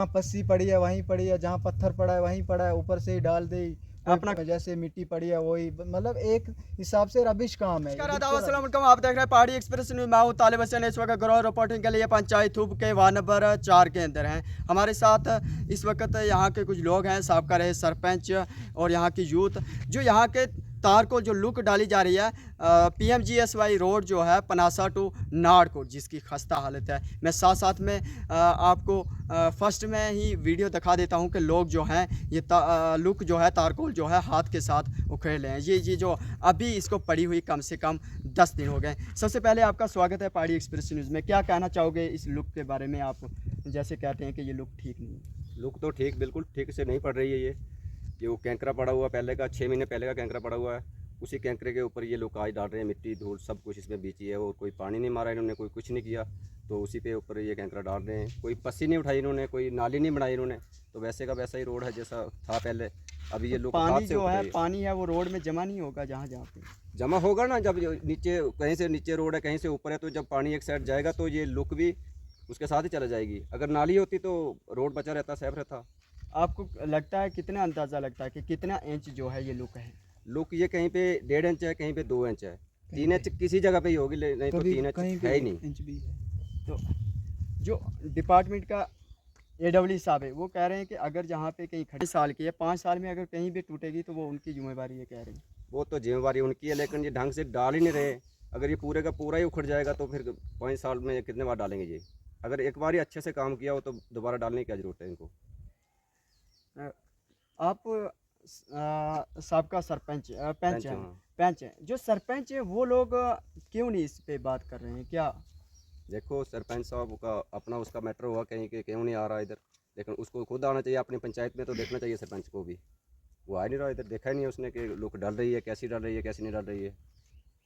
जहाँ पस्सी पड़ी है वहीं पड़ी है, जहाँ पत्थर पड़ा है वहीं पड़ा है, ऊपर से ही डाल दे। अपना जैसे मिट्टी पड़ी है वही, मतलब एक हिसाब से रबिश काम है। आप देख रहे हैं पहाड़ी एक्सप्रेस न्यूज़। मैं हूं तालिब हसन। इस वक्त ग्राउंड रिपोर्टिंग के लिए पंचायत थूब के वार्ड नंबर 4 के अंदर हैं। हमारे साथ इस वक्त यहाँ के कुछ लोग हैं, साबका रहे सरपंच और यहाँ की यूथ, जो यहाँ के तार को जो लुक डाली जा रही है PMGSY रोड जो है पनासा टू नाड़कोट, जिसकी खस्ता हालत है। मैं साथ साथ में आपको फर्स्ट में ही वीडियो दिखा देता हूं कि लोग जो हैं ये लुक जो है तारकोल जो है हाथ के साथ उखेड़ ले हैं। ये जो अभी इसको पड़ी हुई कम से कम 10 दिन हो गए। सबसे पहले आपका स्वागत है पहाड़ी एक्सप्रेस न्यूज़ में। क्या कहना चाहोगे इस लुक के बारे में? आप जैसे कहते हैं कि ये लुक ठीक नहीं है। लुक तो ठीक, बिल्कुल ठीक से नहीं पड़ रही है। ये वो कैंकरा पड़ा हुआ पहले का, 6 महीने पहले का कैंकरा पड़ा हुआ है। उसी कैंकरे के ऊपर ये लोग आज डाल रहे हैं, मिट्टी धूल सब कुछ इसमें बीची है। और कोई पानी नहीं मारा इन्होंने, कोई कुछ नहीं किया, तो उसी पे ऊपर ये कैंकरा डाल रहे हैं। कोई पस्सी नहीं उठाई इन्होंने, कोई नाली नहीं बनाई इन्होंने, तो वैसे का वैसा ही रोड है जैसा था पहले। अभी ये लोग पानी जो है पानी है वो रोड में जमा नहीं होगा, जहाँ पे जमा होगा ना, जब नीचे कहीं से नीचे रोड है कहीं से ऊपर है, तो जब पानी एक साइड जाएगा तो ये लुक भी उसके साथ ही चला जाएगी। अगर नाली होती तो रोड बचा रहता, सेफ रहता। आपको लगता है, कितना अंदाज़ा लगता है कि कितना इंच जो है ये लुक है? लुक ये कहीं पे 1.5 इंच है, कहीं पे 2 इंच है, 3 इंच किसी जगह पे ही होगी, नहीं तो 3 इंच है ही नहीं। इंच भी है। तो जो डिपार्टमेंट का AWD साहब है वो कह रहे हैं कि अगर जहाँ पे कहीं खड़ी साल की है, 5 साल में अगर कहीं भी टूटेगी तो वो उनकी जिम्मेवारी है, कह रहे हैं। वो तो जिम्मेवारी उनकी है, लेकिन ये ढंग से डाल ही नहीं रहे। अगर ये पूरे का पूरा ही उखड़ जाएगा तो फिर 5 साल में कितने बार डालेंगे ये? अगर एक बार ही अच्छे से काम किया हो तो दोबारा डालने की क्या ज़रूरत है इनको? आप साबका सरपंच पंच हैं, जो सरपंच है वो लोग क्यों नहीं इस पे बात कर रहे हैं? क्या देखो, सरपंच साहब का अपना उसका मैटर हुआ कहीं के, क्यों नहीं आ रहा इधर, लेकिन उसको खुद आना चाहिए अपनी पंचायत में, तो देखना चाहिए सरपंच को भी। वो आ नहीं रहा इधर, देखा ही नहीं उसने कि लुक डाल रही है, कैसी डाल रही है, कैसी नहीं डाल रही है।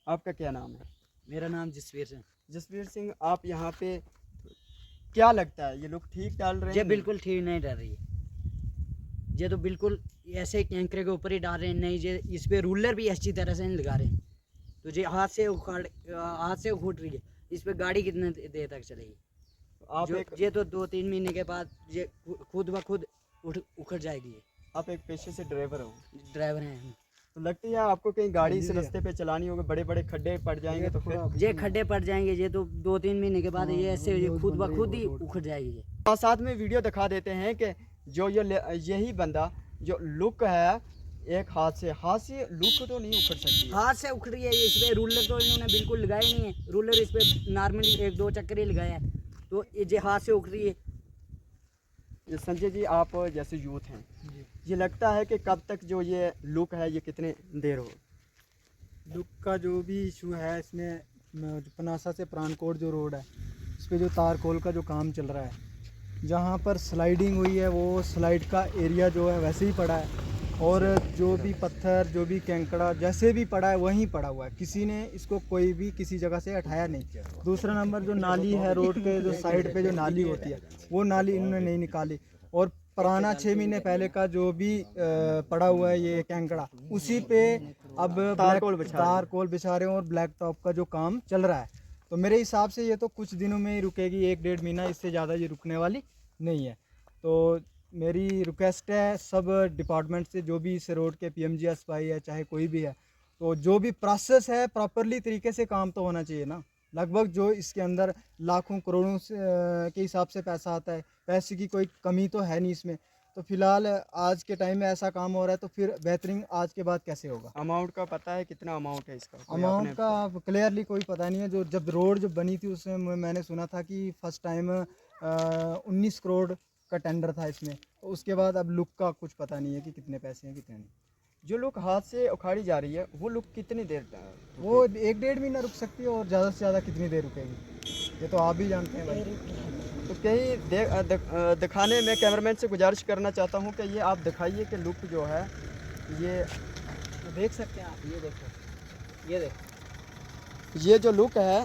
आपका क्या नाम है? मेरा नाम जसवीर सिंह। जसवीर सिंह, आप यहाँ पे क्या लगता है ये लोग ठीक डाल रहे हैं? ये बिल्कुल ठीक नहीं डाल रही है। ये तो बिल्कुल ऐसे कैंकरे के ऊपर ही डाल रहे हैं। नहीं, ये इस पे रूलर भी अच्छी तरह से नहीं लगा रहे हैं, तो ये हाथ से उखड़ रही है। इस पे गाड़ी कितने देर तक चलेगी? आप ये तो 2-3 महीने के बाद ये खुद ब खुद उखड़ जाएगी। आप एक पेशे से ड्राइवर हो? ड्राइवर हैं हम। तो लगती है आपको कहीं गाड़ी इस रास्ते पे चलानी होगी, बड़े बड़े खड्डे पड़ जाएंगे तो फिर ये खड्डे पड़ जाएंगे, ये तो 2-3 महीने के बाद ये ऐसे खुद ब खुद ही उखड़ जाएगी। ये साथ में वीडियो दिखा देते हैं कि जो यही बंदा जो लुक है, एक हाथ से लुक तो नहीं उखड़ सकती, हाथ से उखड़ रही है। इस पे रूलर तो इन्होंने बिल्कुल लगाया नहीं है। रूलर इस पे नॉर्मली 1-2 चक्कर ही लगाया है, तो ये हाथ से उखड़ रही है। संजय जी, आप जैसे यूथ हैं, ये लगता है कि कब तक जो ये लुक है ये कितने देर हो? लुक का जो भी इशू है इसमें, पनासा से प्राणकोट जो रोड है इस पे जो तारकोल का जो काम चल रहा है, जहाँ पर स्लाइडिंग हुई है वो स्लाइड का एरिया जो है वैसे ही पड़ा है, और जो भी पत्थर जो भी कैंकड़ा जैसे भी पड़ा है वहीं पड़ा हुआ है। किसी ने इसको कोई भी किसी जगह से हटाया नहीं। दूसरा नंबर, जो नाली है रोड के जो साइड पे जो नाली होती है वो नाली इन्होंने नहीं निकाली, और पुराना 6 महीने पहले का जो भी पड़ा हुआ है ये कैंकड़ा, उसी पे अब तारकोल बिछा रहे हैं और ब्लैक टॉप का जो काम चल रहा है। तो मेरे हिसाब से ये तो कुछ दिनों में ही रुकेगी, 1-1.5 महीना, इससे ज़्यादा ये रुकने वाली नहीं है। तो मेरी रिक्वेस्ट है सब डिपार्टमेंट से, जो भी इस रोड के PMGSY है चाहे कोई भी है, तो जो भी प्रोसेस है प्रॉपरली तरीके से काम तो होना चाहिए ना। लगभग जो इसके अंदर लाखों करोड़ों के हिसाब से पैसा आता है, पैसे की कोई कमी तो है नहीं इसमें। तो फिलहाल आज के टाइम में ऐसा काम हो रहा है, तो फिर बेहतरीन आज के बाद कैसे होगा? अमाउंट का पता है कितना अमाउंट है इसका? अमाउंट का क्लियरली कोई पता नहीं है। जो जब रोड जब बनी थी उसमें मैंने सुना था कि फर्स्ट टाइम 19 करोड़ का टेंडर था इसमें, तो उसके बाद अब लुक का कुछ पता नहीं है कि कितने पैसे हैं कितने नहीं। जो लुक हाथ से उखाड़ी जा रही है वो लुक कितनी देर वो 1-1.5 महीना रुक सकती है, और ज़्यादा से ज़्यादा कितनी देर रुकेगी ये तो आप भी जानते हैं भाई। तो कहीं दिखाने में कैमरामैन से गुजारिश करना चाहता हूँ कि ये आप दिखाइए कि लुक जो है ये देख सकते हैं आप। ये देखो, ये देखो, ये जो लुक है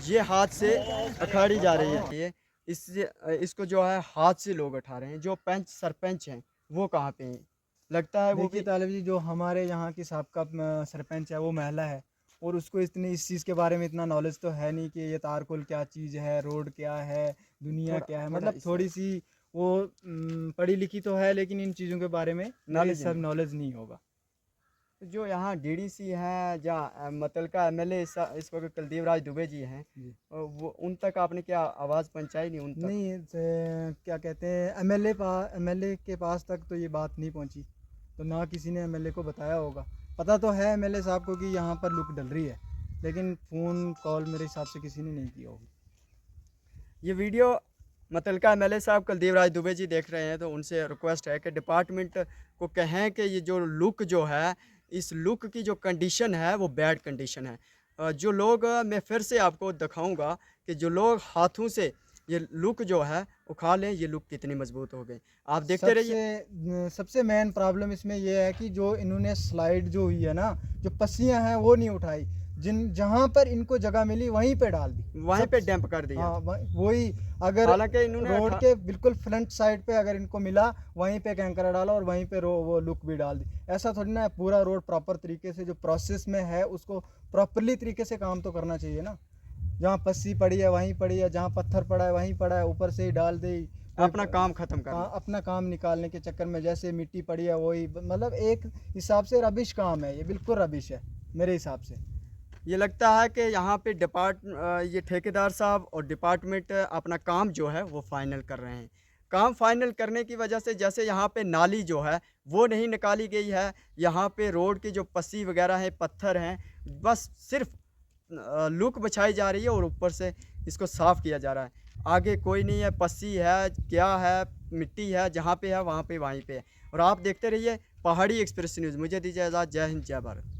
ये हाथ से उखाड़ी जा रही है। ये इसको जो है हाथ से लोग उठा रहे हैं। जो सरपंच हैं वो कहाँ पे हैं? लगता है वो देखिए तालिब जी, जो हमारे यहाँ की साबका सरपंच है वो महिला है, और उसको इतनी इस चीज़ के बारे में इतना नॉलेज तो है नहीं कि ये तारकोल क्या चीज़ है, रोड क्या है, दुनिया क्या है, मतलब थोड़ी सी वो पढ़ी लिखी तो है लेकिन इन चीज़ों के बारे में Knowledge सब नहीं। नॉलेज नहीं होगा। जो यहाँ डीडीसी हैं जहाँ मुतलका एमएलए इस वक्त कुलदीप राज दुबे जी हैं, जी। वो उन तक आपने क्या आवाज़ पहुँचाई नहीं उन तक? नहीं क्या कहते हैं एमएलए के पास तक तो ये बात नहीं पहुंची, तो ना किसी ने एमएलए को बताया होगा। पता तो है एमएलए साहब को कि यहाँ पर लुक डल रही है, लेकिन फ़ोन कॉल मेरे हिसाब से किसी ने नहीं किया होगी। ये वीडियो मुतलका एमएलए साहब कुलदीप राज दुबे जी देख रहे हैं, तो उनसे रिक्वेस्ट है कि डिपार्टमेंट को कहें कि ये जो लुक जो है, इस लुक की जो कंडीशन है वो बैड कंडीशन है। जो लोग मैं फिर से आपको दिखाऊंगा कि जो लोग हाथों से ये लुक जो है उखाड़ लें, ये लुक कितनी मजबूत हो गई। आप देखते रहिए। सबसे मेन प्रॉब्लम इसमें ये है कि जो इन्होंने स्लाइड जो हुई है ना, जो पस्सियाँ हैं वो नहीं उठाई, जहाँ पर इनको जगह मिली वहीं पे डाल दी, वहीं पे डंप कर दिया। हाँ वही। अगर हालांकि इन्होंने रोड के बिल्कुल फ्रंट साइड पे अगर इनको मिला वहीं पे कैंकरा डाला और वहीं पे वो लुक भी डाल दी। ऐसा थोड़ी ना है, पूरा रोड प्रॉपर तरीके से जो प्रोसेस में है उसको प्रॉपरली तरीके से काम तो करना चाहिए ना। जहाँ पस्सी पड़ी है वहीं पड़ी है, जहाँ पत्थर पड़ा है वहीं पड़ा है, ऊपर से ही डाल दे। अपना काम खत्म कर अपना काम निकालने के चक्कर में जैसे मिट्टी पड़ी है वही, मतलब एक हिसाब से रबिश काम है ये, बिल्कुल रबिश है मेरे हिसाब से। ये लगता है कि यहाँ पे ये ठेकेदार साहब और डिपार्टमेंट अपना काम जो है वो फाइनल कर रहे हैं। काम फाइनल करने की वजह से जैसे यहाँ पे नाली जो है वो नहीं निकाली गई है, यहाँ पे रोड की जो पस्सी वगैरह है, पत्थर हैं, बस सिर्फ लुक बिछाई जा रही है और ऊपर से इसको साफ़ किया जा रहा है। आगे कोई नहीं है, पस्सी है, क्या है, मिट्टी है, जहाँ पे है वहाँ पे वहीं पे है। और आप देखते रहिए पहाड़ी एक्सप्रेस न्यूज़। मुझे दीजिए इजाज़त। जय हिंद, जय भारत।